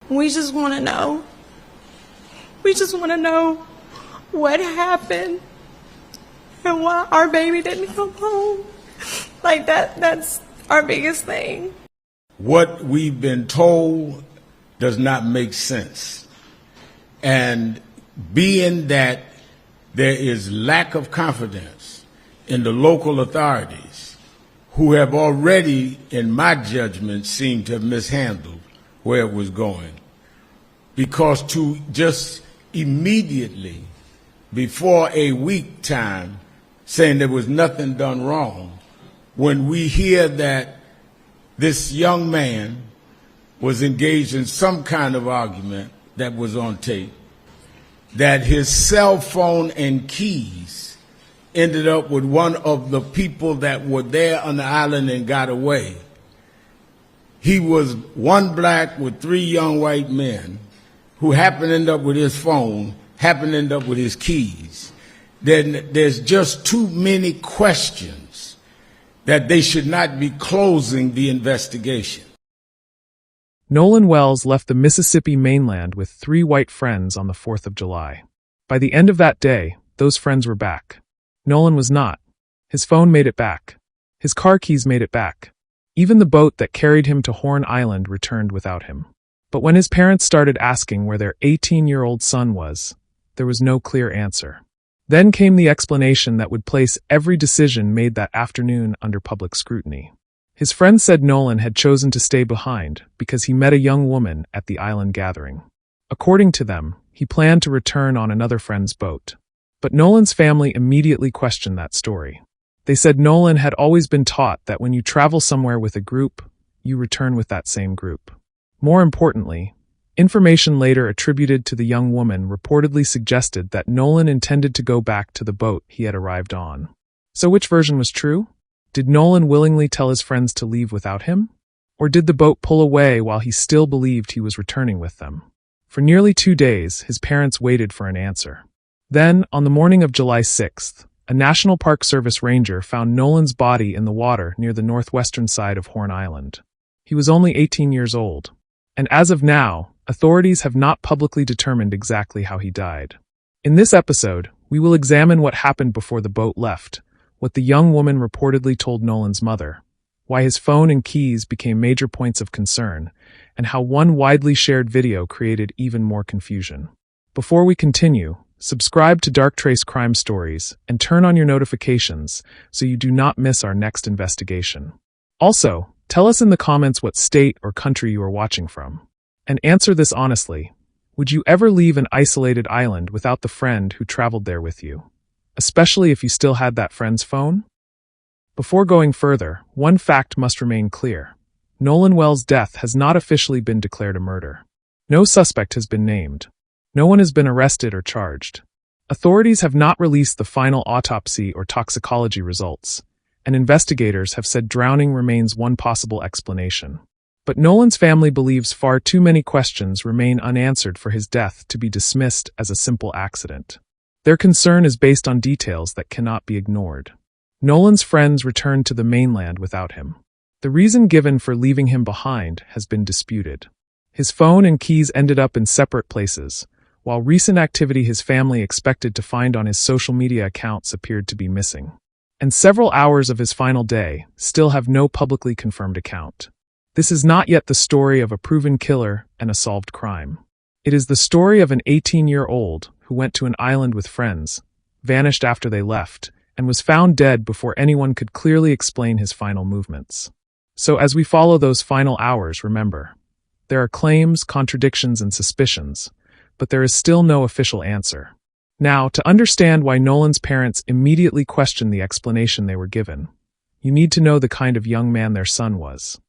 We just want to know. We just want to know what happened and why our baby didn't come home. Like that's our biggest thing. What we've been told does not make sense. And being that there is lack of confidence in the local authorities, who have already, in my judgment, seemed to have mishandled where it was going. Because to just immediately, before a week time, saying there was nothing done wrong, when we hear that this young man was engaged in some kind of argument that was on tape, that his cell phone and keys ended up with one of the people that were there on the island and got away. He was one black with three young white men who happened to end up with his phone, happened to end up with his keys. Then there's just too many questions that they should not be closing the investigation. Nolan Wells left the Mississippi mainland with 3 white friends on the 4th of July. By the end of that day, those friends were back. Nolan was not. His phone made it back. His car keys made it back. Even the boat that carried him to Horn Island returned without him. But when his parents started asking where their 18-year-old son was, there was no clear answer. Then came the explanation that would place every decision made that afternoon under public scrutiny. His friends said Nolan had chosen to stay behind because he met a young woman at the island gathering. According to them, he planned to return on another friend's boat. But Nolan's family immediately questioned that story. They said Nolan had always been taught that when you travel somewhere with a group, you return with that same group. More importantly, information later attributed to the young woman reportedly suggested that Nolan intended to go back to the boat he had arrived on. So which version was true? Did Nolan willingly tell his friends to leave without him? Or did the boat pull away while he still believed he was returning with them? For nearly 2 days, his parents waited for an answer. Then, on the morning of July 6th, a National Park Service ranger found Nolan's body in the water near the northwestern side of Horn Island. He was only 18 years old. And as of now, authorities have not publicly determined exactly how he died. In this episode, we will examine what happened before the boat left, what the young woman reportedly told Nolan's mother, why his phone and keys became major points of concern, and how one widely shared video created even more confusion. Before we continue, subscribe to Dark Trace Crime Stories and turn on your notifications so you do not miss our next investigation. Also, tell us in the comments what state or country you are watching from. And answer this honestly. Would you ever leave an isolated island without the friend who traveled there with you? Especially if you still had that friend's phone? Before going further, one fact must remain clear. Nolan Wells' death has not officially been declared a murder. No suspect has been named. No one has been arrested or charged. Authorities have not released the final autopsy or toxicology results, and investigators have said drowning remains one possible explanation. But Nolan's family believes far too many questions remain unanswered for his death to be dismissed as a simple accident. Their concern is based on details that cannot be ignored. Nolan's friends returned to the mainland without him. The reason given for leaving him behind has been disputed. His phone and keys ended up in separate places, while recent activity his family expected to find on his social media accounts appeared to be missing. And several hours of his final day still have no publicly confirmed account. This is not yet the story of a proven killer and a solved crime. It is the story of an 18-year-old who went to an island with friends, vanished after they left, and was found dead before anyone could clearly explain his final movements. So as we follow those final hours, remember, there are claims, contradictions, and suspicions, but there is still no official answer. Now, to understand why Nolan's parents immediately questioned the explanation they were given, you need to know the kind of young man their son was.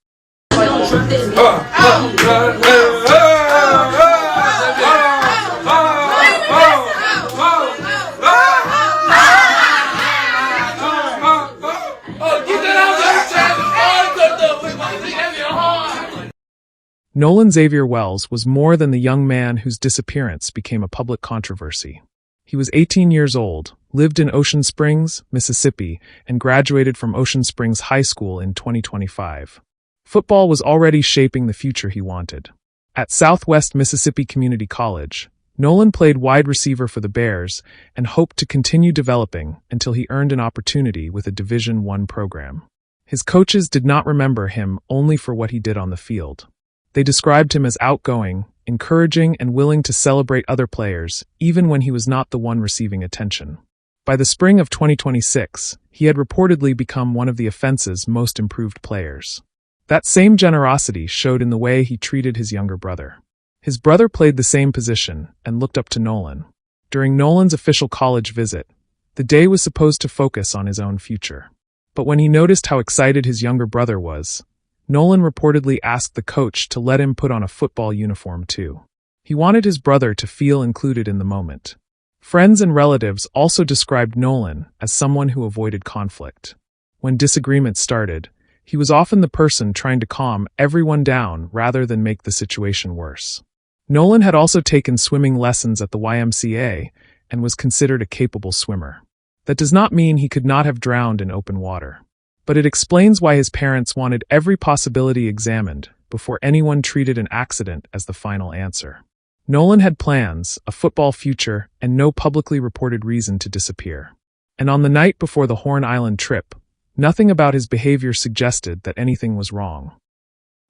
Nolan Xavier Wells was more than the young man whose disappearance became a public controversy. He was 18 years old, lived in Ocean Springs, Mississippi, and graduated from Ocean Springs High School in 2025. Football was already shaping the future he wanted. At Southwest Mississippi Community College, Nolan played wide receiver for the Bears and hoped to continue developing until he earned an opportunity with a Division I program. His coaches did not remember him only for what he did on the field. They described him as outgoing, encouraging, and willing to celebrate other players, even when he was not the one receiving attention. By the spring of 2026, he had reportedly become one of the offense's most improved players. That same generosity showed in the way he treated his younger brother. His brother played the same position and looked up to Nolan. During Nolan's official college visit, the day was supposed to focus on his own future. But when he noticed how excited his younger brother was, Nolan reportedly asked the coach to let him put on a football uniform too. He wanted his brother to feel included in the moment. Friends and relatives also described Nolan as someone who avoided conflict. When disagreements started, he was often the person trying to calm everyone down rather than make the situation worse. Nolan had also taken swimming lessons at the YMCA and was considered a capable swimmer. That does not mean he could not have drowned in open water. But it explains why his parents wanted every possibility examined before anyone treated an accident as the final answer. Nolan had plans, a football future, and no publicly reported reason to disappear. And on the night before the Horn Island trip, nothing about his behavior suggested that anything was wrong.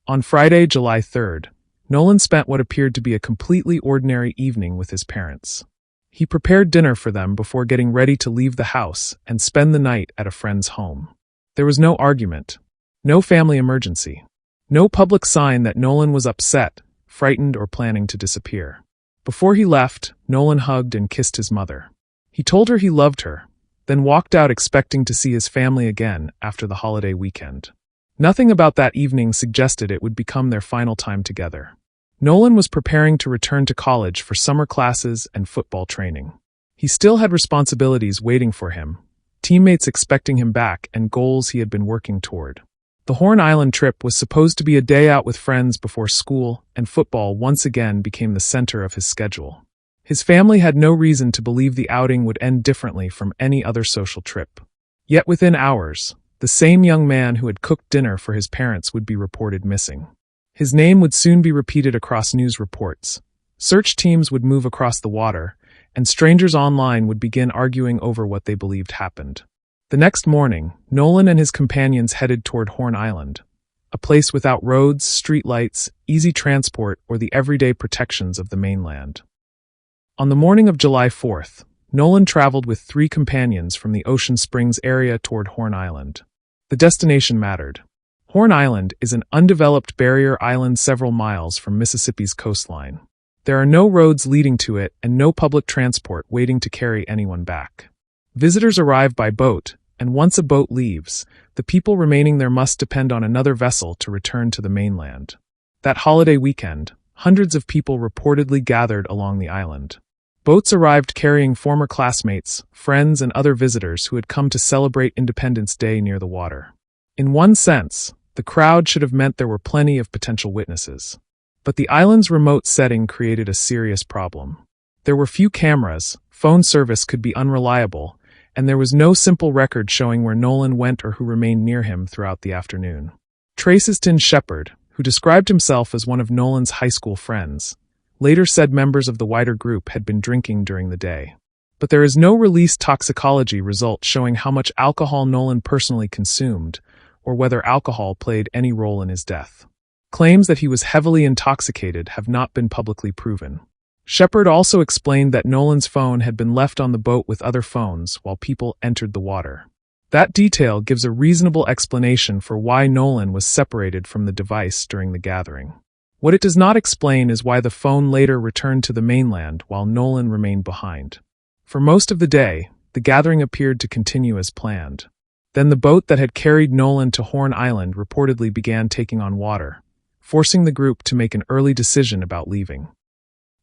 On Friday, July 3rd, Nolan spent what appeared to be a completely ordinary evening with his parents. He prepared dinner for them before getting ready to leave the house and spend the night at a friend's home. There was no argument, no family emergency, no public sign that Nolan was upset, frightened, or planning to disappear. Before he left, Nolan hugged and kissed his mother. He told her he loved her, then walked out expecting to see his family again after the holiday weekend. Nothing about that evening suggested it would become their final time together. Nolan was preparing to return to college for summer classes and football training. He still had responsibilities waiting for him, teammates expecting him back, and goals he had been working toward. The Horn Island trip was supposed to be a day out with friends before school, and football once again became the center of his schedule. His family had no reason to believe the outing would end differently from any other social trip. Yet within hours, the same young man who had cooked dinner for his parents would be reported missing. His name would soon be repeated across news reports. Search teams would move across the water, and strangers online would begin arguing over what they believed happened. The next morning, Nolan and his companions headed toward Horn Island, a place without roads, streetlights, easy transport, or the everyday protections of the mainland. On the morning of July 4th, Nolan traveled with 3 companions from the Ocean Springs area toward Horn Island. The destination mattered. Horn Island is an undeveloped barrier island several miles from Mississippi's coastline. There are no roads leading to it and no public transport waiting to carry anyone back. Visitors arrive by boat, and once a boat leaves, the people remaining there must depend on another vessel to return to the mainland. That holiday weekend, hundreds of people reportedly gathered along the island. Boats arrived carrying former classmates, friends, and other visitors who had come to celebrate Independence Day near the water. In one sense, the crowd should have meant there were plenty of potential witnesses. But the island's remote setting created a serious problem. There were few cameras, phone service could be unreliable, and there was no simple record showing where Nolan went or who remained near him throughout the afternoon. Traceston Shepard, who described himself as one of Nolan's high school friends, later said members of the wider group had been drinking during the day. But there is no released toxicology result showing how much alcohol Nolan personally consumed, or whether alcohol played any role in his death. Claims that he was heavily intoxicated have not been publicly proven. Shepard also explained that Nolan's phone had been left on the boat with other phones while people entered the water. That detail gives a reasonable explanation for why Nolan was separated from the device during the gathering. What it does not explain is why the phone later returned to the mainland while Nolan remained behind. For most of the day, the gathering appeared to continue as planned. Then the boat that had carried Nolan to Horn Island reportedly began taking on water, forcing the group to make an early decision about leaving.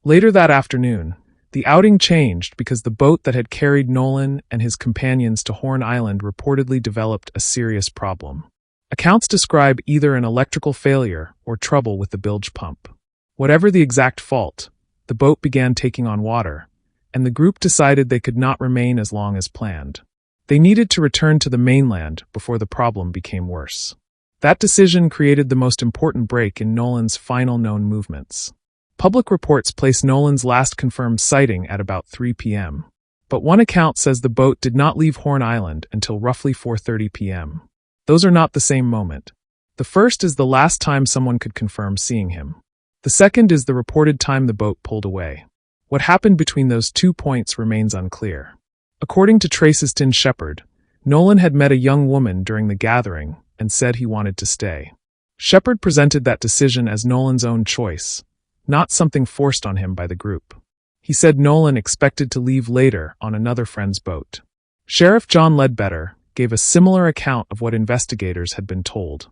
Later that afternoon, the outing changed because the boat that had carried Nolan and his companions to Horn Island reportedly developed a serious problem. Accounts describe either an electrical failure or trouble with the bilge pump. Whatever the exact fault, the boat began taking on water, and the group decided they could not remain as long as planned. They needed to return to the mainland before the problem became worse. That decision created the most important break in Nolan's final known movements. Public reports place Nolan's last confirmed sighting at about 3 p.m. But one account says the boat did not leave Horn Island until roughly 4:30 p.m. Those are not the same moment. The first is the last time someone could confirm seeing him. The second is the reported time the boat pulled away. What happened between those 2 points remains unclear. According to Traciston Shepard, Nolan had met a young woman during the gathering and said he wanted to stay. Shepard presented that decision as Nolan's own choice, not something forced on him by the group. He said Nolan expected to leave later on another friend's boat. Sheriff John Ledbetter gave a similar account of what investigators had been told.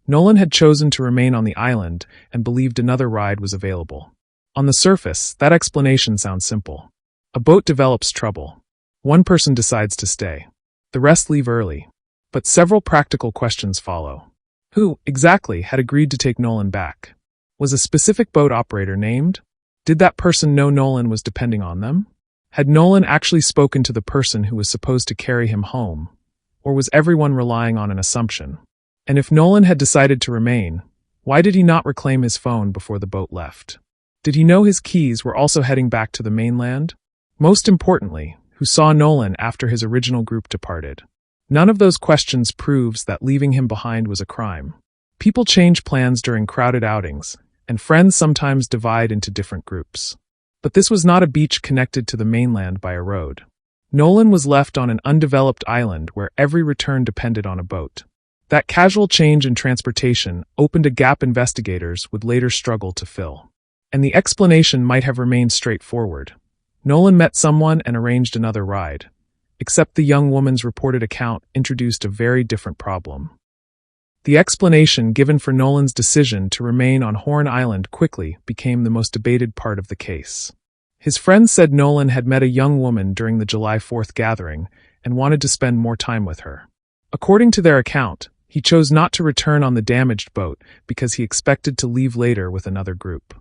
Nolan had chosen to remain on the island and believed another ride was available. On the surface, that explanation sounds simple. A boat develops trouble. One person decides to stay. The rest leave early. But several practical questions follow. Who, exactly, had agreed to take Nolan back? Was a specific boat operator named? Did that person know Nolan was depending on them? Had Nolan actually spoken to the person who was supposed to carry him home? Or was everyone relying on an assumption? And if Nolan had decided to remain, why did he not reclaim his phone before the boat left? Did he know his keys were also heading back to the mainland? Most importantly, who saw Nolan after his original group departed? None of those questions proves that leaving him behind was a crime. People change plans during crowded outings, and friends sometimes divide into different groups. But this was not a beach connected to the mainland by a road. Nolan was left on an undeveloped island where every return depended on a boat. That casual change in transportation opened a gap investigators would later struggle to fill. And the explanation might have remained straightforward. Nolan met someone and arranged another ride. Except the young woman's reported account introduced a very different problem. The explanation given for Nolan's decision to remain on Horn Island quickly became the most debated part of the case. His friends said Nolan had met a young woman during the July 4th gathering and wanted to spend more time with her. According to their account, he chose not to return on the damaged boat because he expected to leave later with another group.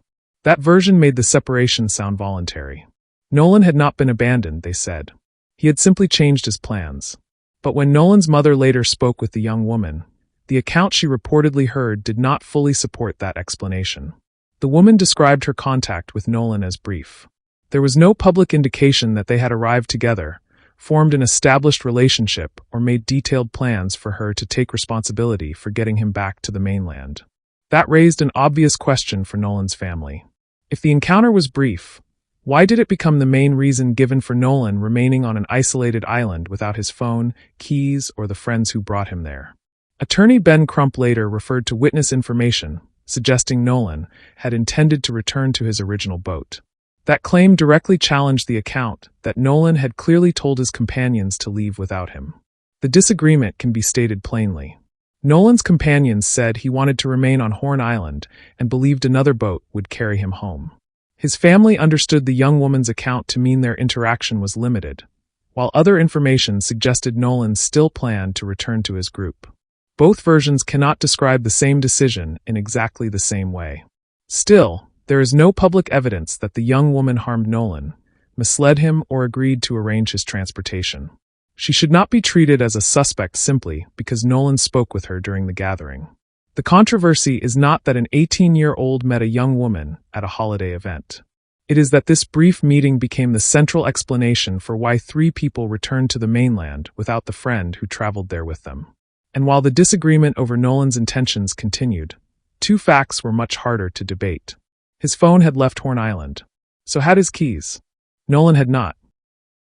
That version made the separation sound voluntary. Nolan had not been abandoned, they said. He had simply changed his plans. But when Nolan's mother later spoke with the young woman, the account she reportedly heard did not fully support that explanation. The woman described her contact with Nolan as brief. There was no public indication that they had arrived together, formed an established relationship, or made detailed plans for her to take responsibility for getting him back to the mainland. That raised an obvious question for Nolan's family. If the encounter was brief, why did it become the main reason given for Nolan remaining on an isolated island without his phone, keys, or the friends who brought him there? Attorney Ben Crump later referred to witness information, suggesting Nolan had intended to return to his original boat. That claim directly challenged the account that Nolan had clearly told his companions to leave without him. The disagreement can be stated plainly. Nolan's companions said he wanted to remain on Horn Island and believed another boat would carry him home. His family understood the young woman's account to mean their interaction was limited, while other information suggested Nolan still planned to return to his group. Both versions cannot describe the same decision in exactly the same way. Still, there is no public evidence that the young woman harmed Nolan, misled him, or agreed to arrange his transportation. She should not be treated as a suspect simply because Nolan spoke with her during the gathering. The controversy is not that an 18-year-old met a young woman at a holiday event. It is that this brief meeting became the central explanation for why 3 people returned to the mainland without the friend who traveled there with them. And while the disagreement over Nolan's intentions continued, 2 facts were much harder to debate. His phone had left Horn Island. So had his keys. Nolan had not.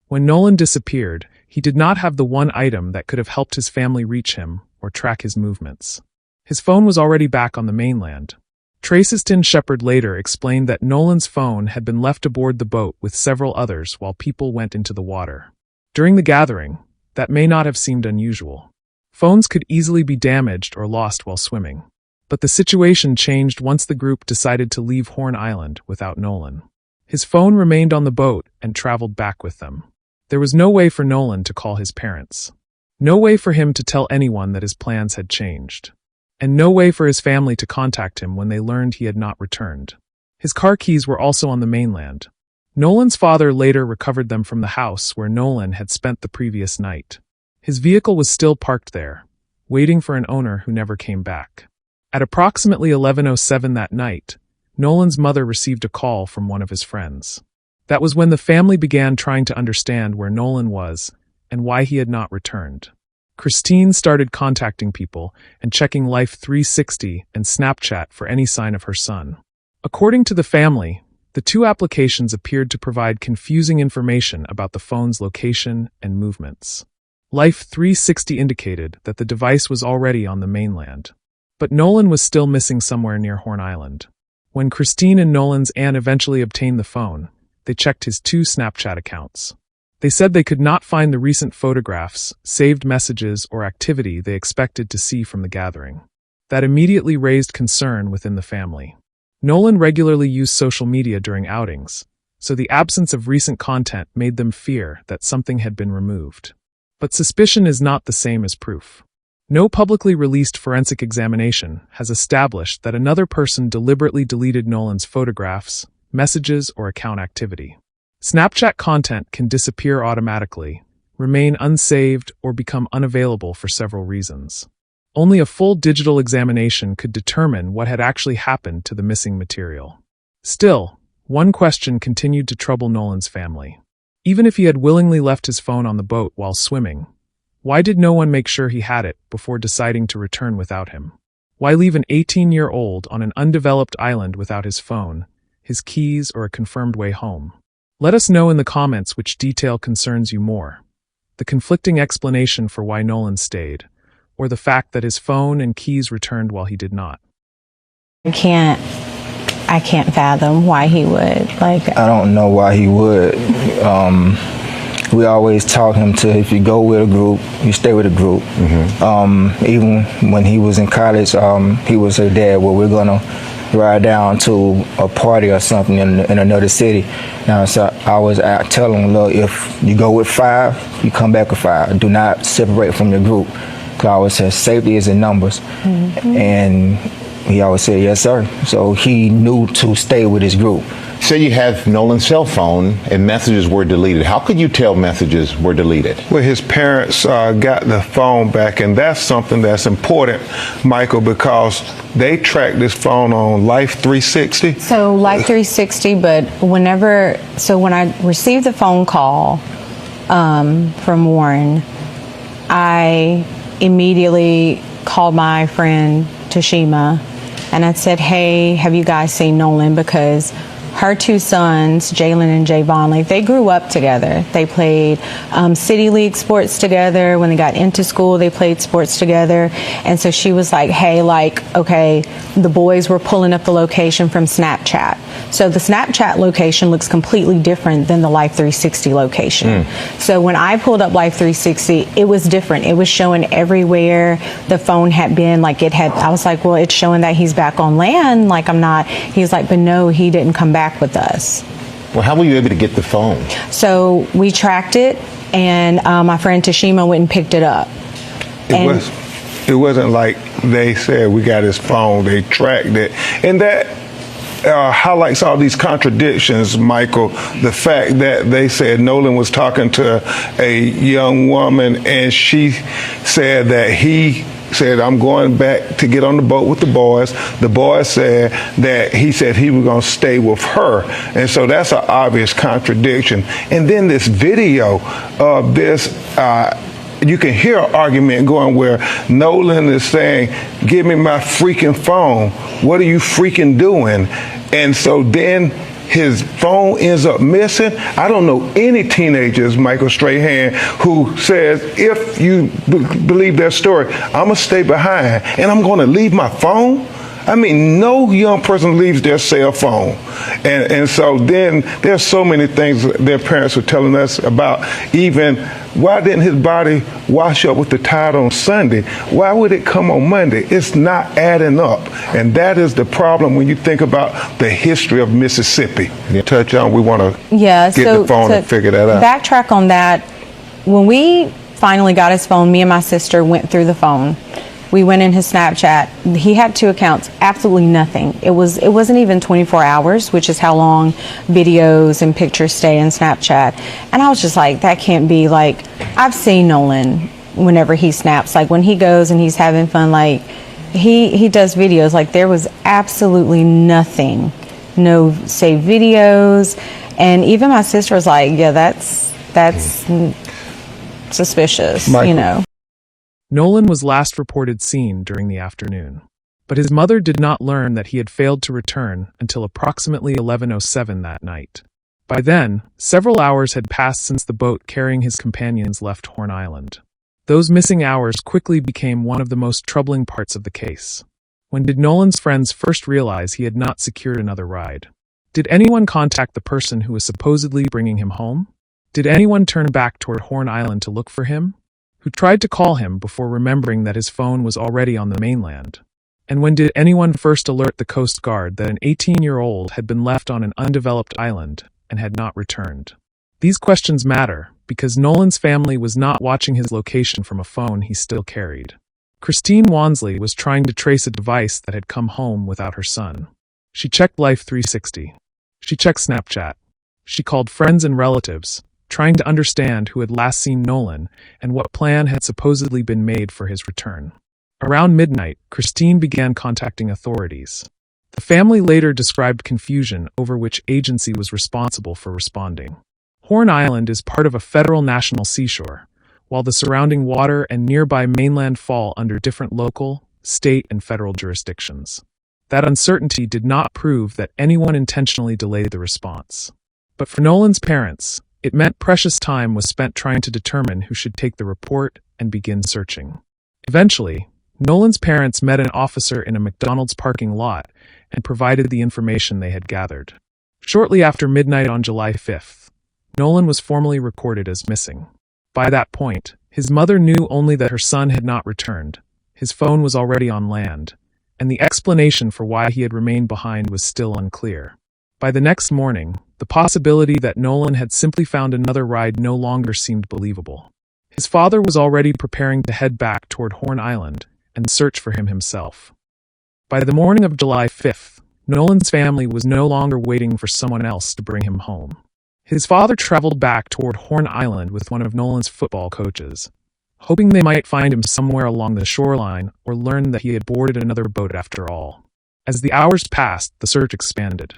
When Nolan disappeared, he did not have the one item that could have helped his family reach him or track his movements. His phone was already back on the mainland. Traciston Shepard later explained that Nolan's phone had been left aboard the boat with several others while people went into the water. During the gathering, that may not have seemed unusual. Phones could easily be damaged or lost while swimming. But the situation changed once the group decided to leave Horn Island without Nolan. His phone remained on the boat and traveled back with them. There was no way for Nolan to call his parents. No way for him to tell anyone that his plans had changed. And no way for his family to contact him when they learned he had not returned. His car keys were also on the mainland. Nolan's father later recovered them from the house where Nolan had spent the previous night. His vehicle was still parked there, waiting for an owner who never came back. At approximately 11:07 that night, Nolan's mother received a call from one of his friends. That was when the family began trying to understand where Nolan was and why he had not returned. Christine started contacting people and checking Life 360 and Snapchat for any sign of her son. According to the family, the two applications appeared to provide confusing information about the phone's location and movements. Life 360 indicated that the device was already on the mainland, but Nolan was still missing somewhere near Horn Island. When Christine and Nolan's aunt eventually obtained the phone, they checked his two Snapchat accounts. They said they could not find the recent photographs, saved messages, or activity they expected to see from the gathering. That immediately raised concern within the family. Nolan regularly used social media during outings, so the absence of recent content made them fear that something had been removed. But suspicion is not the same as proof. No publicly released forensic examination has established that another person deliberately deleted Nolan's photographs, messages, or account activity. Snapchat content can disappear automatically, remain unsaved, or become unavailable for several reasons. Only a full digital examination could determine what had actually happened to the missing material. Still, one question continued to trouble Nolan's family. Even if he had willingly left his phone on the boat while swimming, why did no one make sure he had it before deciding to return without him? Why leave an 18-year-old on an undeveloped island without his phone, his keys, or a confirmed way home? Let us know in the comments which detail concerns you more: the conflicting explanation for why Nolan stayed, or the fact that his phone and keys returned while he did not. I can't fathom why he would. I don't know why he would. We always taught him to, if you go with a group, you stay with a group. Even when he was in college, he would say, "Dad, well, we're gonna ride down to a party or something in another city." Now, so I was telling him, "Look, if you go with 5, you come back with 5. Do not separate from your group." Because I always said safety is in numbers, and he always said, "Yes, sir." So he knew to stay with his group. Say you have Nolan's cell phone and messages were deleted. How could you tell messages were deleted? Well, his parents got the phone back, and that's something that's important, Michael, because they tracked this phone on Life 360. So Life 360, but when I received the phone call from Warren, I immediately called my friend Tashima, and I said, "Hey, have you guys seen Nolan?" Because her two sons, Jalen and Javon, they grew up together. They played City League sports together. When they got into school, they played sports together. And so she was like, "Hey, okay, the boys were pulling up the location from Snapchat." So the Snapchat location looks completely different than the Life 360 location. So when I pulled up Life 360, it was different. It was showing everywhere the phone had been. I was like, "Well, it's showing that he's back on land. I'm not." He's like, "But no, he didn't come back with us." Well, how were you able to get the phone? So we tracked it, and my friend Tashima went and picked it up. It wasn't like they said we got his phone. They tracked it, and that highlights all these contradictions, Michael. The fact that they said Nolan was talking to a young woman, and she said that he said, "I'm going back to get on the boat with the boys." The boys said that he said he was going to stay with her. And so that's an obvious contradiction. And then this video of this, you can hear an argument going where Nolan is saying, "Give me my freaking phone. What are you freaking doing?" And so then his phone ends up missing. I don't know any teenagers, Michael Strahan, who says, if you believe their story, I'm going to stay behind and I'm going to leave my phone. I mean, no young person leaves their cell phone. And so then there's so many things their parents were telling us about. Even why didn't his body wash up with the tide on Sunday? Why would it come on Monday? It's not adding up. And that is the problem when you think about the history of Mississippi. You touch on, we want to get the phone and figure that out. Backtrack on that. When we finally got his phone, me and my sister went through the phone. We went in his Snapchat. He had 2 accounts, absolutely nothing. It wasn't even 24 hours, which is how long videos and pictures stay in Snapchat. And I was just like, that can't be. I've seen Nolan whenever he snaps. Like when he goes and he's having fun, like he does videos. Like there was absolutely nothing, no saved videos. And even my sister was like, yeah, that's suspicious, you know. Nolan was last reported seen during the afternoon, but his mother did not learn that he had failed to return until approximately 11:07 that night. By then, several hours had passed since the boat carrying his companions left Horn Island. Those missing hours quickly became one of the most troubling parts of the case. When did Nolan's friends first realize he had not secured another ride? Did anyone contact the person who was supposedly bringing him home? Did anyone turn back toward Horn Island to look for him? Who tried to call him before remembering that his phone was already on the mainland? And when did anyone first alert the Coast Guard that an 18-year-old had been left on an undeveloped island and had not returned? These questions matter because Nolan's family was not watching his location from a phone he still carried. Christine Wansley was trying to trace a device that had come home without her son. She checked Life 360. She checked Snapchat. She called friends and relatives, trying to understand who had last seen Nolan and what plan had supposedly been made for his return. Around midnight, Christine began contacting authorities. The family later described confusion over which agency was responsible for responding. Horn Island is part of a federal national seashore, while the surrounding water and nearby mainland fall under different local, state, and federal jurisdictions. That uncertainty did not prove that anyone intentionally delayed the response. But for Nolan's parents, it meant precious time was spent trying to determine who should take the report and begin searching. Eventually, Nolan's parents met an officer in a McDonald's parking lot and provided the information they had gathered. Shortly after midnight on July 5th, Nolan was formally recorded as missing. By that point, his mother knew only that her son had not returned. His phone was already on land, and the explanation for why he had remained behind was still unclear. By the next morning, the possibility that Nolan had simply found another ride no longer seemed believable. His father was already preparing to head back toward Horn Island and search for him himself. By the morning of July 5th, Nolan's family was no longer waiting for someone else to bring him home. His father traveled back toward Horn Island with one of Nolan's football coaches, hoping they might find him somewhere along the shoreline or learn that he had boarded another boat after all. As the hours passed, the search expanded.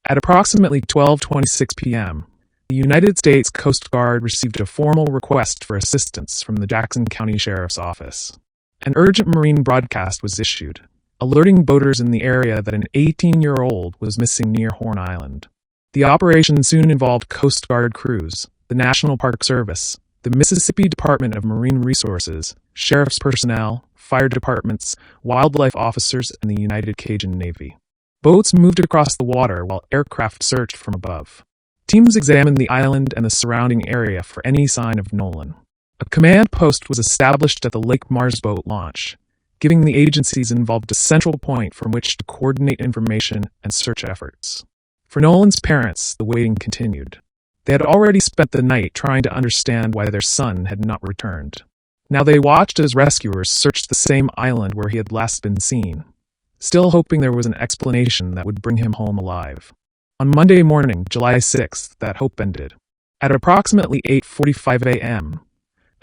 At approximately 12:26 p.m., the United States Coast Guard received a formal request for assistance from the Jackson County Sheriff's Office. An urgent marine broadcast was issued, alerting boaters in the area that an 18-year-old was missing near Horn Island. The operation soon involved Coast Guard crews, the National Park Service, the Mississippi Department of Marine Resources, sheriff's personnel, fire departments, wildlife officers, and the United Cajun Navy. Boats moved across the water while aircraft searched from above. Teams examined the island and the surrounding area for any sign of Nolan. A command post was established at the Lake Mars boat launch, giving the agencies involved a central point from which to coordinate information and search efforts. For Nolan's parents, the waiting continued. They had already spent the night trying to understand why their son had not returned. Now they watched as rescuers searched the same island where he had last been seen, still hoping there was an explanation that would bring him home alive. On Monday morning, July 6th, that hope ended. At approximately 8:45 a.m.,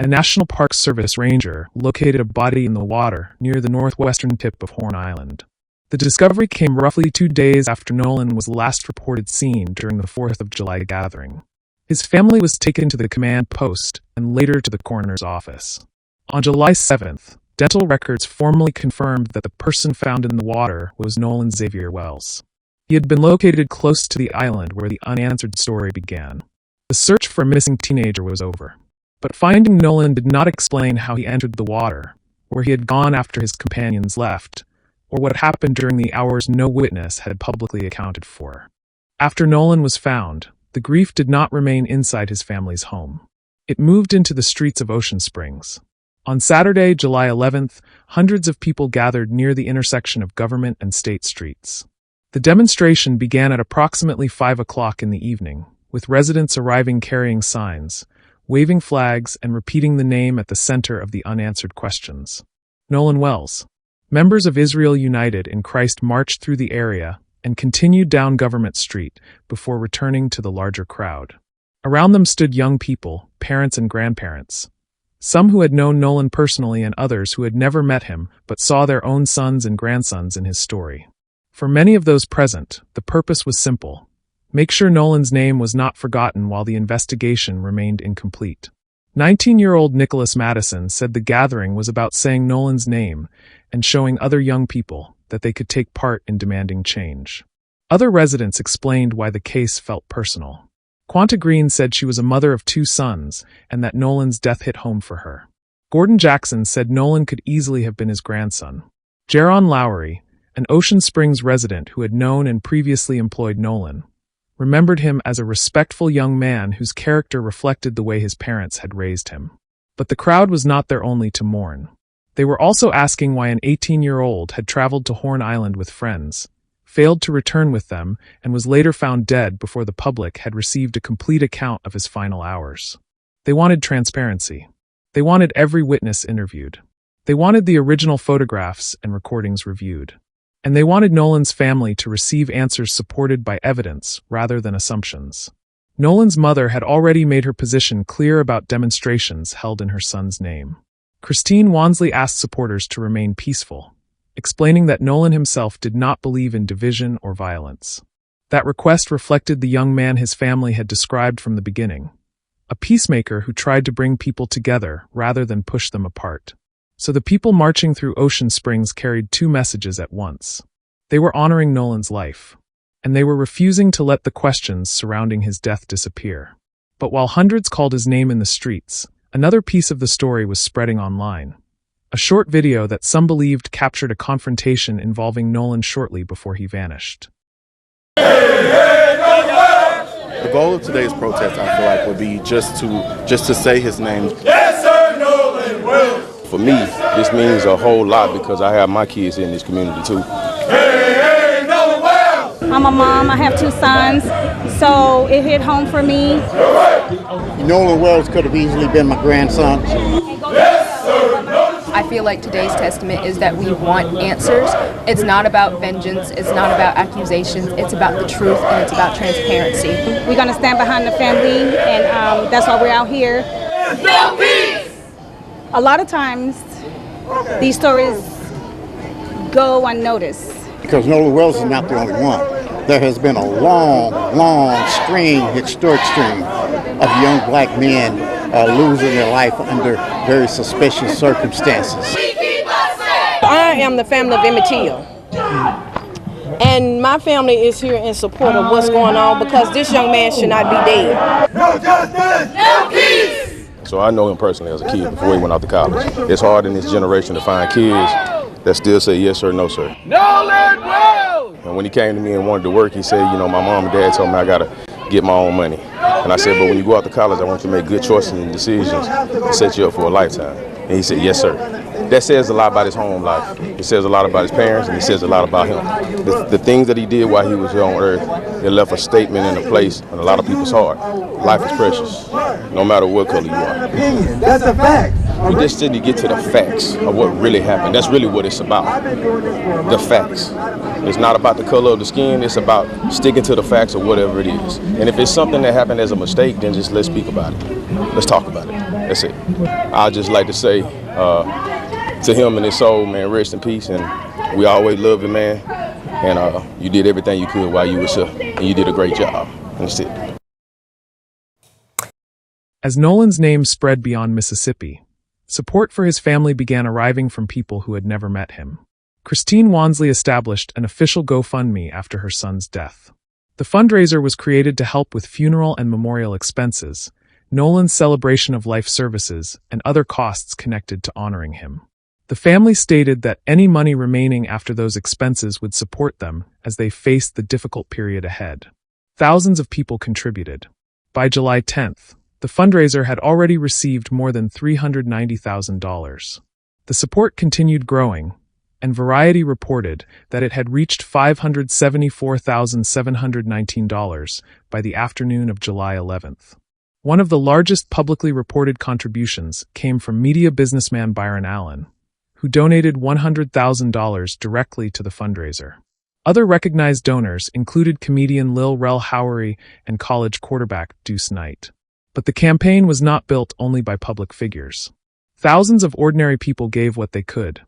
a National Park Service ranger located a body in the water near the northwestern tip of Horn Island. The discovery came roughly 2 days after Nolan was last reported seen during the 4th of July gathering. His family was taken to the command post and later to the coroner's office. On July 7th, dental records formally confirmed that the person found in the water was Nolan Xavier Wells. He had been located close to the island where the unanswered story began. The search for a missing teenager was over. But finding Nolan did not explain how he entered the water, where he had gone after his companions left, or what happened during the hours no witness had publicly accounted for. After Nolan was found, the grief did not remain inside his family's home. It moved into the streets of Ocean Springs. On Saturday, July 11th, hundreds of people gathered near the intersection of Government and State Streets. The demonstration began at approximately 5 o'clock in the evening, with residents arriving carrying signs, waving flags, and repeating the name at the center of the unanswered questions. Nolan Wells. Members of Israel United in Christ marched through the area and continued down Government Street before returning to the larger crowd. Around them stood young people, parents and grandparents. Some who had known Nolan personally and others who had never met him but saw their own sons and grandsons in his story. For many of those present, the purpose was simple: make sure Nolan's name was not forgotten while the investigation remained incomplete. 19-year-old Nicholas Madison said the gathering was about saying Nolan's name and showing other young people that they could take part in demanding change. Other residents explained why the case felt personal. Quanta Green said she was a mother of 2 sons and that Nolan's death hit home for her. Gordon Jackson said Nolan could easily have been his grandson. Jaron Lowry, an Ocean Springs resident who had known and previously employed Nolan, remembered him as a respectful young man whose character reflected the way his parents had raised him. But the crowd was not there only to mourn. They were also asking why an 18-year-old had traveled to Horn Island with friends, failed to return with them, and was later found dead before the public had received a complete account of his final hours. They wanted transparency. They wanted every witness interviewed. They wanted the original photographs and recordings reviewed. And they wanted Nolan's family to receive answers supported by evidence rather than assumptions. Nolan's mother had already made her position clear about demonstrations held in her son's name. Christine Wansley asked supporters to remain peaceful, explaining that Nolan himself did not believe in division or violence. That request reflected the young man his family had described from the beginning, a peacemaker who tried to bring people together rather than push them apart. So the people marching through Ocean Springs carried 2 messages at once. They were honoring Nolan's life, and they were refusing to let the questions surrounding his death disappear. But while hundreds called his name in the streets, another piece of the story was spreading online. A short video that some believed captured a confrontation involving Nolan shortly before he vanished. The goal of today's protest, I feel like, would be just to say his name. Yes, sir, Nolan Wells. For me, this means a whole lot because I have my kids in this community too. Hey, Nolan Wells. I'm a mom. I have 2 sons, so it hit home for me. Nolan Wells could have easily been my grandson. Yes, sir, Nolan. I feel like today's testament is that we want answers. It's not about vengeance. It's not about accusations. It's about the truth, and it's about transparency. We're going to stand behind the family, and that's why we're out here. No peace. A lot of times, these stories go unnoticed. Because Nolan Wells is not the only one. There has been a long historic string of young black men losing their life under very suspicious circumstances. I am the family of Emmett Till. And my family is here in support of what's going on because this young man should not be dead. No justice, no peace. So I know him personally as a kid before he went out to college. It's hard in this generation to find kids that still say yes sir, no sir. Nolan Wells. And when he came to me and wanted to work, he said, my mom and dad told me I gotta get my own money. And I said, but when you go out to college, I want you to make good choices and decisions to set you up for a lifetime. And he said, yes sir. That says a lot about his home life. It says a lot about his parents, and it says a lot about him. The things that he did while he was here on earth, it left a statement and a place in a lot of people's heart. Life is precious, no matter what color you are. That's a fact. We just need to get to the facts of what really happened. That's really what it's about, the facts. It's not about the color of the skin, it's about sticking to the facts of whatever it is. And if it's something that happened as a mistake, then just let's speak about it. Let's talk about it. That's it. I'd just like to say to him and his soul, man, rest in peace. And we always love you, man. And you did everything you could while you was here. And you did a great job. And that's it. As Nolan's name spread beyond Mississippi, support for his family began arriving from people who had never met him. Christine Wansley established an official GoFundMe after her son's death. The fundraiser was created to help with funeral and memorial expenses, Nolan's celebration of life services, and other costs connected to honoring him. The family stated that any money remaining after those expenses would support them as they faced the difficult period ahead. Thousands of people contributed. By July 10th, the fundraiser had already received more than $390,000. The support continued growing, and Variety reported that it had reached $574,719 by the afternoon of July 11th. One of the largest publicly reported contributions came from media businessman Byron Allen, who donated $100,000 directly to the fundraiser. Other recognized donors included comedian Lil Rel Howery and college quarterback Deuce Knight. But the campaign was not built only by public figures. Thousands of ordinary people gave what they could,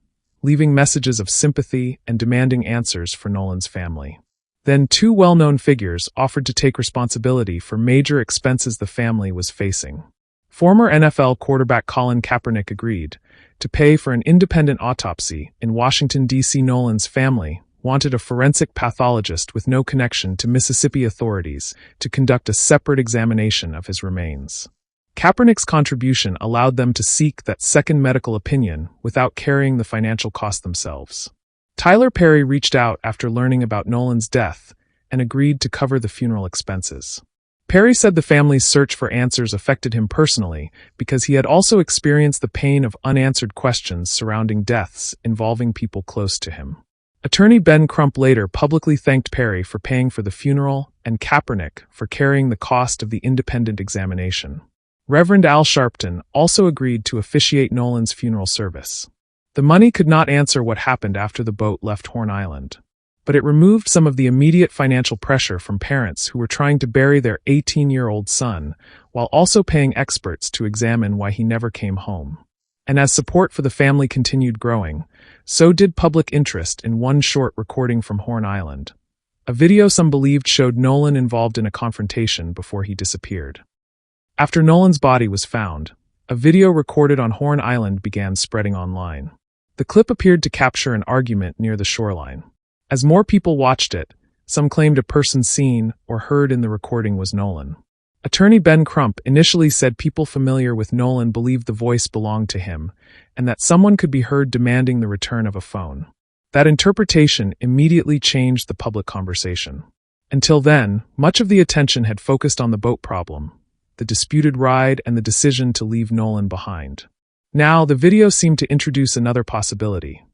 leaving messages of sympathy and demanding answers for Nolan's family. Then two well-known figures offered to take responsibility for major expenses the family was facing. Former NFL quarterback Colin Kaepernick agreed to pay for an independent autopsy in Washington, D.C. Nolan's family wanted a forensic pathologist with no connection to Mississippi authorities to conduct a separate examination of his remains. Kaepernick's contribution allowed them to seek that second medical opinion without carrying the financial cost themselves. Tyler Perry reached out after learning about Nolan's death and agreed to cover the funeral expenses. Perry said the family's search for answers affected him personally because he had also experienced the pain of unanswered questions surrounding deaths involving people close to him. Attorney Ben Crump later publicly thanked Perry for paying for the funeral and Kaepernick for carrying the cost of the independent examination. Reverend Al Sharpton also agreed to officiate Nolan's funeral service. The money could not answer what happened after the boat left Horn Island, but it removed some of the immediate financial pressure from parents who were trying to bury their 18-year-old son, while also paying experts to examine why he never came home. And as support for the family continued growing, so did public interest in one short recording from Horn Island. A video some believed showed Nolan involved in a confrontation before he disappeared. After Nolan's body was found, a video recorded on Horn Island began spreading online. The clip appeared to capture an argument near the shoreline. As more people watched it, some claimed a person seen or heard in the recording was Nolan. Attorney Ben Crump initially said people familiar with Nolan believed the voice belonged to him, and that someone could be heard demanding the return of a phone. That interpretation immediately changed the public conversation. Until then, much of the attention had focused on the boat problem, the disputed ride, and the decision to leave Nolan behind. Now, the video seemed to introduce another possibility,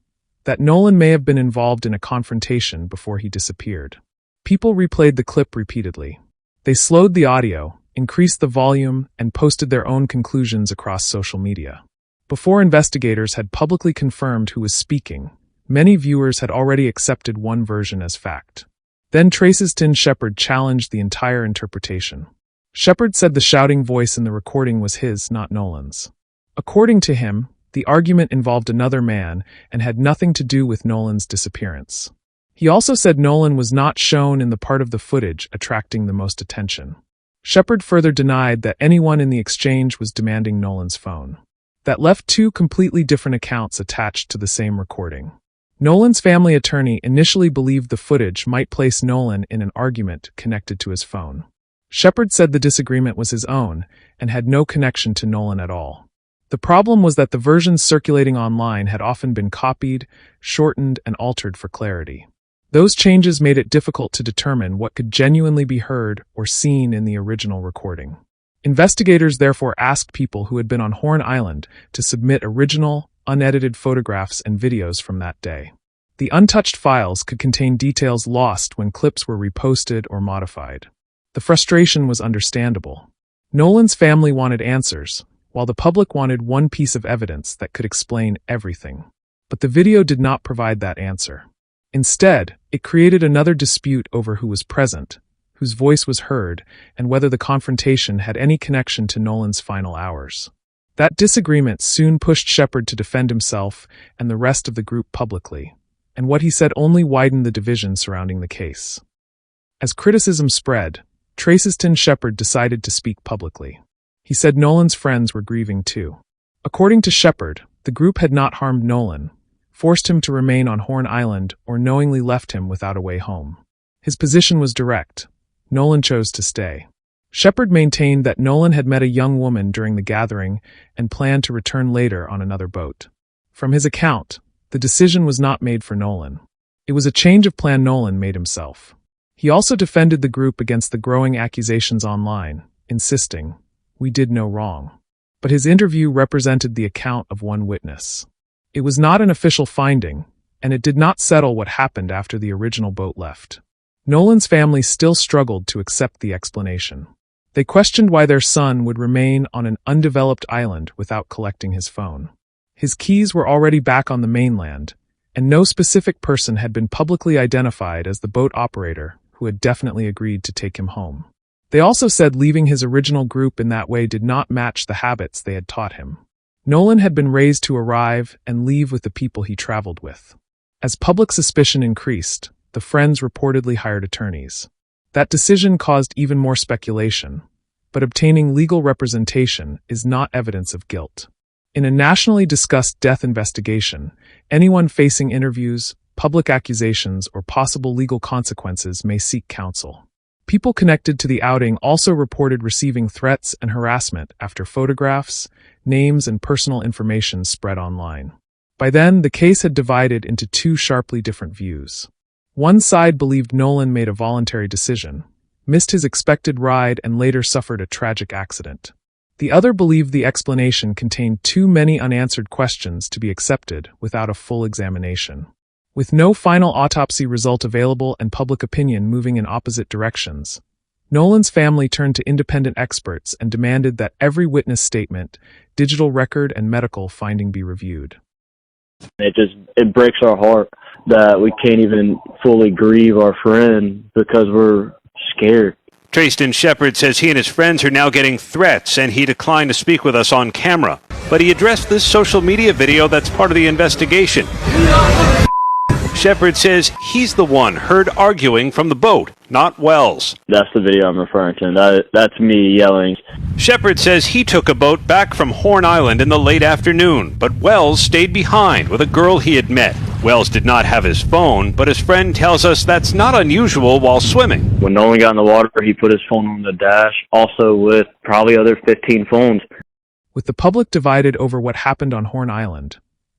that Nolan may have been involved in a confrontation before he disappeared. People replayed the clip repeatedly. They slowed the audio, increased the volume, and posted their own conclusions across social media. Before investigators had publicly confirmed who was speaking, many viewers had already accepted one version as fact. Then Tracyston Shepard challenged the entire interpretation. Shepard said the shouting voice in the recording was his, not Nolan's. According to him, the argument involved another man and had nothing to do with Nolan's disappearance. He also said Nolan was not shown in the part of the footage attracting the most attention. Shepard further denied that anyone in the exchange was demanding Nolan's phone. That left two completely different accounts attached to the same recording. Nolan's family attorney initially believed the footage might place Nolan in an argument connected to his phone. Shepard said the disagreement was his own and had no connection to Nolan at all. The problem was that the versions circulating online had often been copied, shortened, and altered for clarity. Those changes made it difficult to determine what could genuinely be heard or seen in the original recording. Investigators therefore asked people who had been on Horn Island to submit original, unedited photographs and videos from that day. The untouched files could contain details lost when clips were reposted or modified. The frustration was understandable. Nolan's family wanted answers, while the public wanted one piece of evidence that could explain everything. But the video did not provide that answer. Instead, it created another dispute over who was present, whose voice was heard, and whether the confrontation had any connection to Nolan's final hours. That disagreement soon pushed Shepard to defend himself and the rest of the group publicly, and what he said only widened the division surrounding the case. As criticism spread, Tracyston Shepard decided to speak publicly. He said Nolan's friends were grieving too. According to Shepard, the group had not harmed Nolan, forced him to remain on Horn Island, or knowingly left him without a way home. His position was direct. Nolan chose to stay. Shepard maintained that Nolan had met a young woman during the gathering and planned to return later on another boat. From his account, the decision was not made for Nolan. It was a change of plan Nolan made himself. He also defended the group against the growing accusations online, insisting, "We did no wrong." But his interview represented the account of one witness. It was not an official finding, and it did not settle what happened after the original boat left. Nolan's family still struggled to accept the explanation. They questioned why their son would remain on an undeveloped island without collecting his phone. His keys were already back on the mainland, and no specific person had been publicly identified as the boat operator who had definitely agreed to take him home. They also said leaving his original group in that way did not match the habits they had taught him. Nolan had been raised to arrive and leave with the people he traveled with. As public suspicion increased, the friends reportedly hired attorneys. That decision caused even more speculation, but obtaining legal representation is not evidence of guilt. In a nationally discussed death investigation, anyone facing interviews, public accusations, or possible legal consequences may seek counsel. People connected to the outing also reported receiving threats and harassment after photographs, names, and personal information spread online. By then, the case had divided into two sharply different views. One side believed Nolan made a voluntary decision, missed his expected ride, and later suffered a tragic accident. The other believed the explanation contained too many unanswered questions to be accepted without a full examination. With no final autopsy result available and public opinion moving in opposite directions, Nolan's family turned to independent experts and demanded that every witness statement, digital record, and medical finding be reviewed. It breaks our heart that we can't even fully grieve our friend because we're scared. Trayston Shepard says he and his friends are now getting threats, and he declined to speak with us on camera. But he addressed this social media video that's part of the investigation. Shepard says he's the one heard arguing from the boat, not Wells. That's the video I'm referring to. That's me yelling. Shepard says he took a boat back from Horn Island in the late afternoon, but Wells stayed behind with a girl he had met. Wells did not have his phone, but his friend tells us that's not unusual while swimming. When Nolan got in the water, he put his phone on the dash, also with probably other 15 phones. With the public divided over what happened on Horn Island,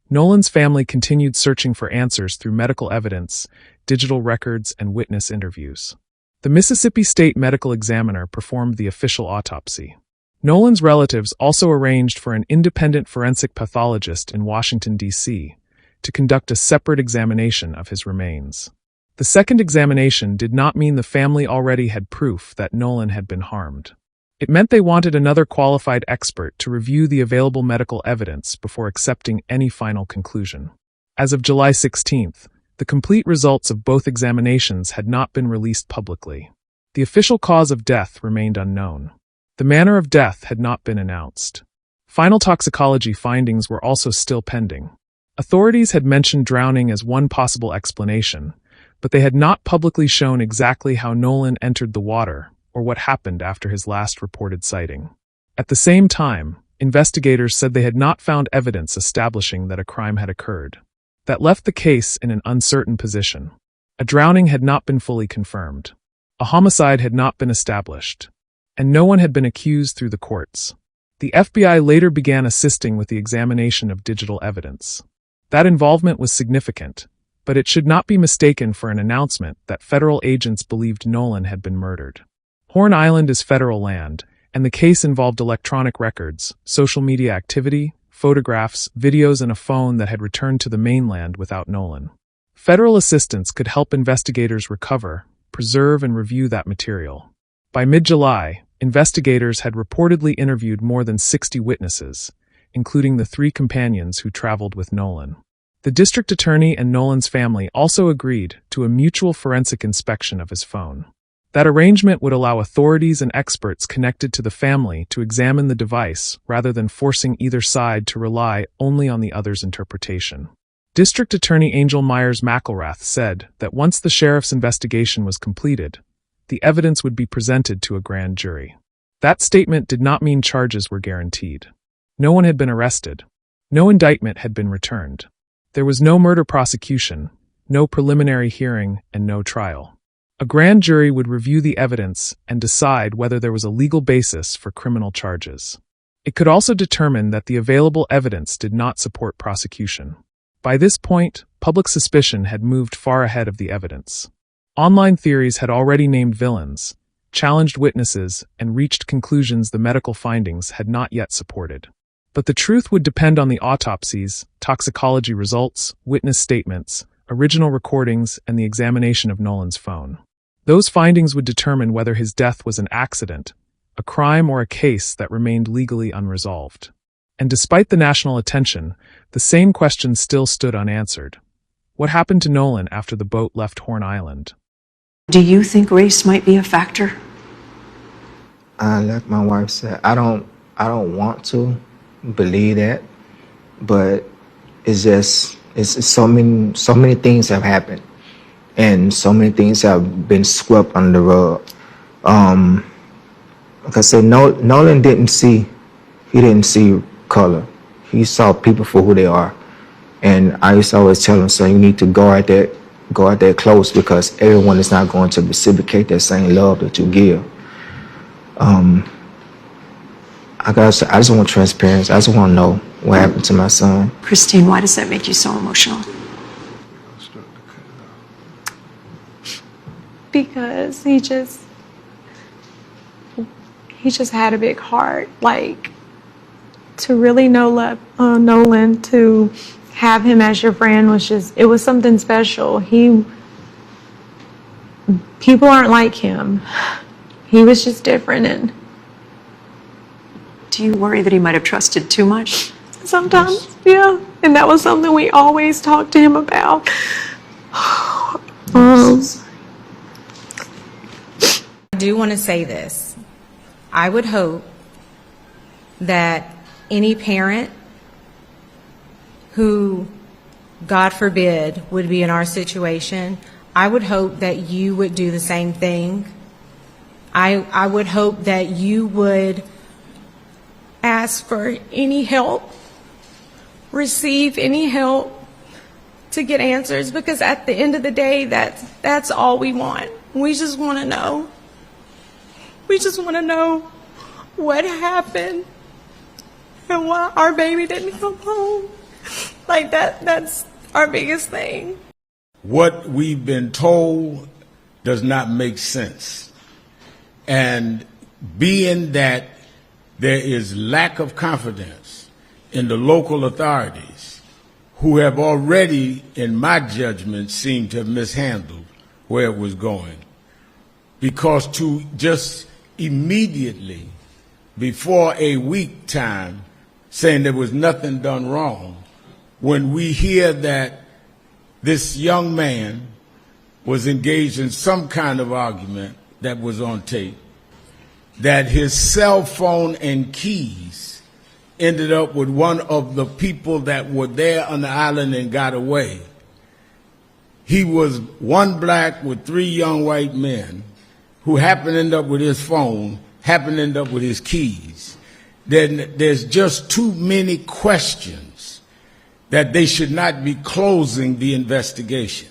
Nolan's family continued searching for answers through medical evidence, digital records, and witness interviews. The Mississippi State Medical Examiner performed the official autopsy. Nolan's relatives also arranged for an independent forensic pathologist in Washington, D.C., to conduct a separate examination of his remains. The second examination did not mean the family already had proof that Nolan had been harmed. It meant they wanted another qualified expert to review the available medical evidence before accepting any final conclusion. As of July 16th, the complete results of both examinations had not been released publicly. The official cause of death remained unknown. The manner of death had not been announced. Final toxicology findings were also still pending. Authorities had mentioned drowning as one possible explanation, but they had not publicly shown exactly how Nolan entered the water or what happened after his last reported sighting. At the same time, investigators said they had not found evidence establishing that a crime had occurred. That left the case in an uncertain position. A drowning had not been fully confirmed. A homicide had not been established. And no one had been accused through the courts. The FBI later began assisting with the examination of digital evidence. That involvement was significant, but it should not be mistaken for an announcement that federal agents believed Nolan had been murdered. Horn Island is federal land, and the case involved electronic records, social media activity, photographs, videos, and a phone that had returned to the mainland without Nolan. Federal assistance could help investigators recover, preserve, and review that material. By mid-July, investigators had reportedly interviewed more than 60 witnesses, including the 3 companions who traveled with Nolan. The district attorney and Nolan's family also agreed to a mutual forensic inspection of his phone. That arrangement would allow authorities and experts connected to the family to examine the device rather than forcing either side to rely only on the other's interpretation. District Attorney Angel Myers McElrath said that once the sheriff's investigation was completed, the evidence would be presented to a grand jury. That statement did not mean charges were guaranteed. No one had been arrested. No indictment had been returned. There was no murder prosecution, no preliminary hearing, and no trial. A grand jury would review the evidence and decide whether there was a legal basis for criminal charges. It could also determine that the available evidence did not support prosecution. By this point, public suspicion had moved far ahead of the evidence. Online theories had already named villains, challenged witnesses, and reached conclusions the medical findings had not yet supported. But the truth would depend on the autopsies, toxicology results, witness statements, original recordings, and the examination of Nolan's phone. Those findings would determine whether his death was an accident, a crime, or a case that remained legally unresolved. And despite the national attention, the same question still stood unanswered. What happened to Nolan after the boat left Horn Island? Do you think race might be a factor? Like my wife said, I don't want to believe that, but it's so many things have happened, and so many things have been swept under the rug. Like I said, Nolan didn't see color. He saw people for who they are. And I used to always tell him, son, you need to guard that close, because everyone is not going to reciprocate that same love that you give. I just want transparency. I just want to know what happened to my son. Christine, why does that make you so emotional? Because he just had a big heart. Like, to really know Nolan, to have him as your friend it was something special. People aren't like him. He was just different. And do you worry that he might have trusted too much? Sometimes, yeah. And that was something we always talked to him about. I do want to say this. I would hope that any parent who, God forbid, would be in our situation, I would hope that you would do the same thing. I would hope that you would ask for any help, receive any help to get answers, because at the end of the day, that's all we want. We just want to know. We just want to know what happened and why our baby didn't come home. Like, that's our biggest thing. What we've been told does not make sense. And being that there is lack of confidence in the local authorities, who have already, in my judgment, seemed to have mishandled where it was going. Because to just immediately, before a week time, saying there was nothing done wrong, when we hear that this young man was engaged in some kind of argument that was on tape, that his cell phone and keys ended up with one of the people that were there on the island and got away. He was one black with three young white men who happened to end up with his phone, happened to end up with his keys. Then there's just too many questions that they should not be closing the investigation.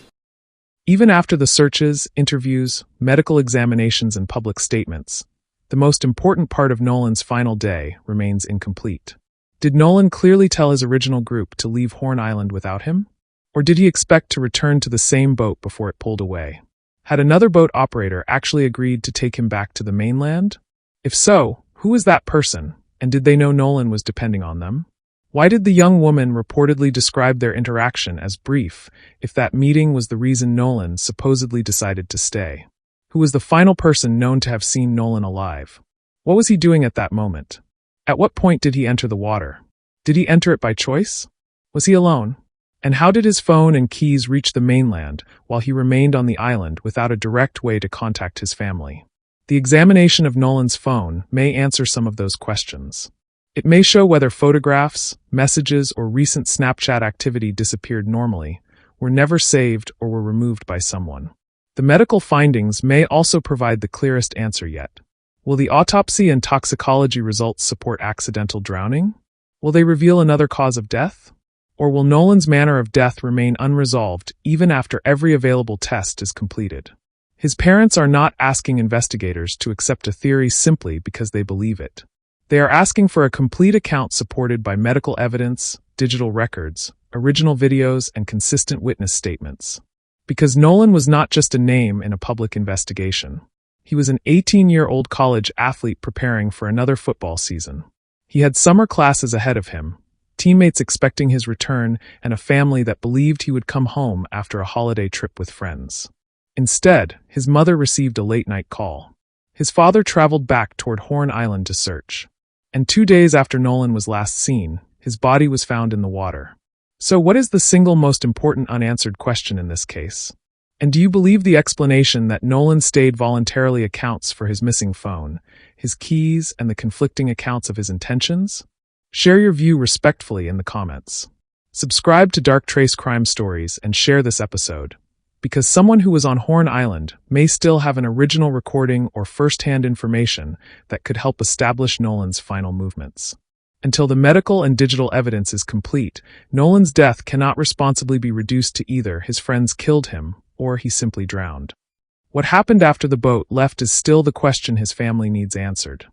Even after the searches, interviews, medical examinations, and public statements, the most important part of Nolan's final day remains incomplete. Did Nolan clearly tell his original group to leave Horn Island without him? Or did he expect to return to the same boat before it pulled away? Had another boat operator actually agreed to take him back to the mainland? If so, who was that person, and did they know Nolan was depending on them? Why did the young woman reportedly describe their interaction as brief if that meeting was the reason Nolan supposedly decided to stay? Who was the final person known to have seen Nolan alive? What was he doing at that moment? At what point did he enter the water? Did he enter it by choice? Was he alone? And how did his phone and keys reach the mainland while he remained on the island without a direct way to contact his family? The examination of Nolan's phone may answer some of those questions. It may show whether photographs, messages, or recent Snapchat activity disappeared normally, were never saved, or were removed by someone. The medical findings may also provide the clearest answer yet. Will the autopsy and toxicology results support accidental drowning? Will they reveal another cause of death? Or will Nolan's manner of death remain unresolved even after every available test is completed? His parents are not asking investigators to accept a theory simply because they believe it. They are asking for a complete account supported by medical evidence, digital records, original videos, and consistent witness statements. Because Nolan was not just a name in a public investigation. He was an 18-year-old college athlete preparing for another football season. He had summer classes ahead of him, teammates expecting his return, and a family that believed he would come home after a holiday trip with friends. Instead, his mother received a late-night call. His father traveled back toward Horn Island to search. And 2 days after Nolan was last seen, his body was found in the water. So what is the single most important unanswered question in this case? And do you believe the explanation that Nolan stayed voluntarily accounts for his missing phone, his keys, and the conflicting accounts of his intentions? Share your view respectfully in the comments. Subscribe to Dark Trace Crime Stories and share this episode, because someone who was on Horn Island may still have an original recording or first-hand information that could help establish Nolan's final movements. Until the medical and digital evidence is complete, Nolan's death cannot responsibly be reduced to either his friends killed him or he simply drowned. What happened after the boat left is still the question his family needs answered.